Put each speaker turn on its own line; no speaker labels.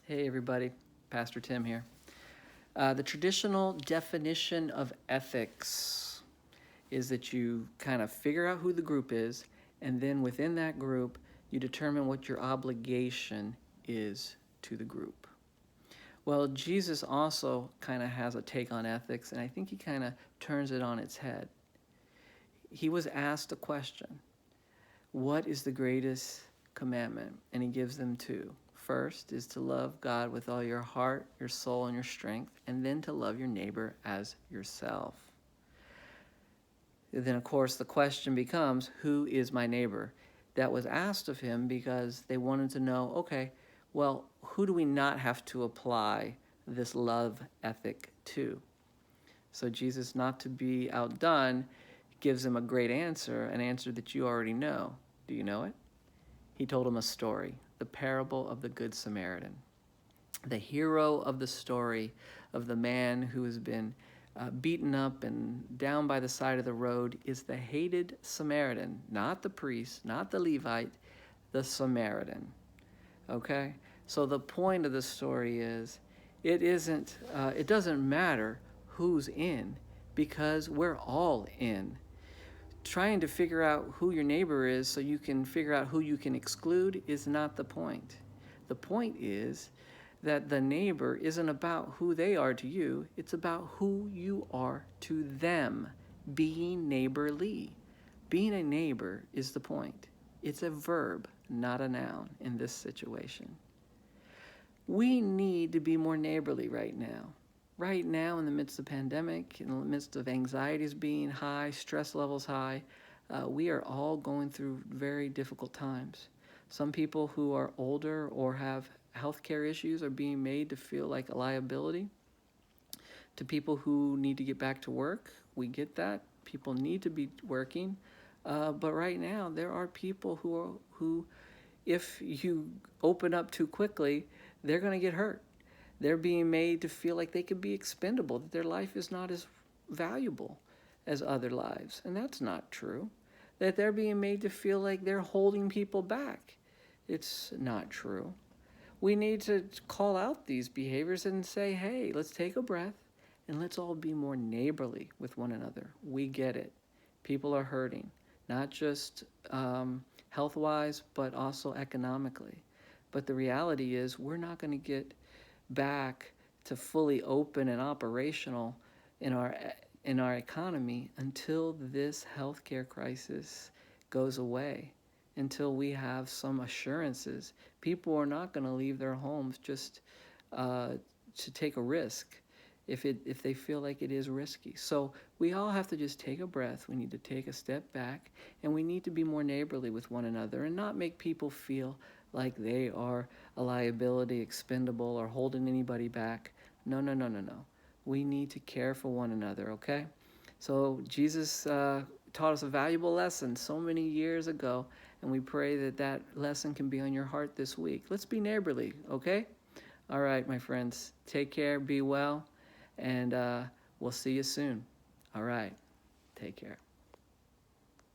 Hey everybody, Pastor Tim here. The traditional definition of ethics is that you kind of figure out who the group is, and then within that group, you determine what your obligation is to the group. Well, Jesus also kind of has a take on ethics, and I think he kind of turns it on its head. He was asked a question: what is the greatest commandment? And he gives them two. First is to love God with all your heart, your soul, and your strength, and then to love your neighbor as yourself. Then, of course, the question becomes, who is my neighbor? That was asked of him because they wanted to know, okay, well, who do we not have to apply this love ethic to? So Jesus, not to be outdone, gives them a great answer, an answer that you already know. Do you know it? He told him a story, the parable of the Good Samaritan. The hero of the story of the man who has been beaten up and down by the side of the road is the hated Samaritan, not the priest, not the Levite, the Samaritan. Okay? So the point of the story is it doesn't matter who's in, because we're all in. Trying to figure out who your neighbor is so you can figure out who you can exclude is not the point. The point is that the neighbor isn't about who they are to you, it's about who you are to them. Being neighborly. Being a neighbor is the point. It's a verb, not a noun in this situation. We need to be more neighborly right now. Right now, in the midst of the pandemic, in the midst of anxieties being high, stress levels high, we are all going through very difficult times. Some people who are older or have healthcare issues are being made to feel like a liability. To people who need to get back to work, we get that. People need to be working. But right now, there are people who, if you open up too quickly, they're going to get hurt. They're being made to feel like they could be expendable, that their life is not as valuable as other lives. And that's not true. That they're being made to feel like they're holding people back. It's not true. We need to call out these behaviors and say, hey, let's take a breath and let's all be more neighborly with one another. We get it. People are hurting, not just health-wise, but also economically. But the reality is we're not going to get back to fully open and operational in our economy until this healthcare crisis goes away, until we have some assurances. People are not going to leave their homes just to take a risk if they feel like it is risky. So we all have to just take a breath. We need to take a step back, and we need to be more neighborly with one another and not make people feel like they are a liability, expendable, or holding anybody back. No. We need to care for one another, okay? So Jesus taught us a valuable lesson so many years ago, and we pray that that lesson can be on your heart this week. Let's be neighborly, okay? All right, my friends. Take care, be well, and we'll see you soon. All right, take care.